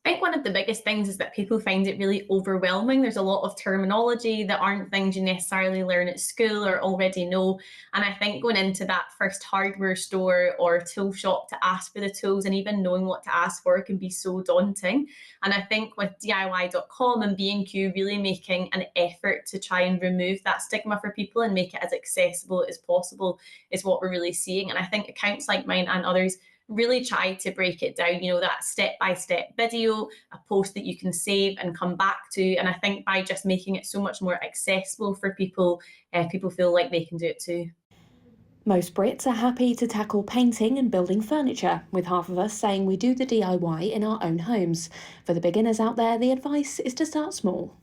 I think one of the biggest things is that people find it really overwhelming. There's a lot of terminology that aren't things you necessarily learn at school or already know. And I think going into that first hardware store or tool shop to ask for the tools and even knowing what to ask for can be so daunting. And I think with DIY.com and B&Q really making an effort to try and remove that stigma for people and make it as accessible as possible is what we're really seeing. And I think accounts like mine and others really try to break it down, that step-by-step video, a post that you can save and come back to. And I think by just making it so much more accessible for people, people feel like they can do it too. Most Brits are happy to tackle painting and building furniture, with half of us saying we do the DIY in our own homes. For the beginners out there, the advice is to start small.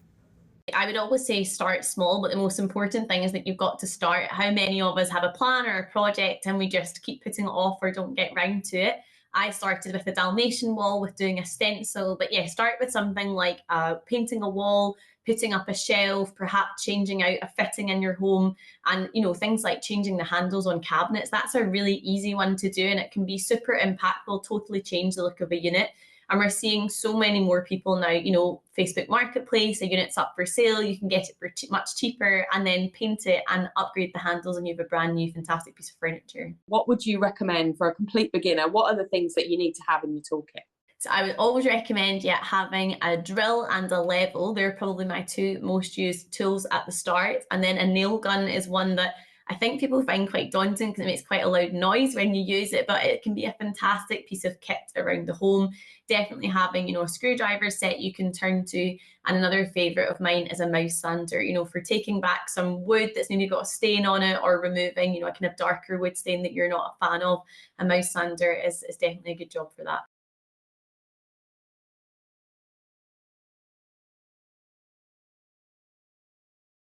I would always say start small, but the most important thing is that you've got to start. How many of us have a plan or a project and we just keep putting it off or don't get round to it? I started with a Dalmatian wall with doing a stencil, but yeah, start with something like painting a wall, putting up a shelf, perhaps changing out a fitting in your home, and things like changing the handles on cabinets. That's a really easy one to do, and it can be super impactful, totally change the look of a unit. And we're seeing so many more people now, Facebook Marketplace, a unit's up for sale, you can get it for much cheaper and then paint it and upgrade the handles and you have a brand new fantastic piece of furniture. What would you recommend for a complete beginner? What are the things that you need to have in your toolkit? So I would always recommend, having a drill and a level. They're probably my two most used tools at the start. And then a nail gun is one that I think people find quite daunting because it makes quite a loud noise when you use it, but it can be a fantastic piece of kit around the home. Definitely having, a screwdriver set you can turn to. And another favorite of mine is a mouse sander, for taking back some wood that's maybe got a stain on it or removing, a kind of darker wood stain that you're not a fan of. A mouse sander is definitely a good job for that.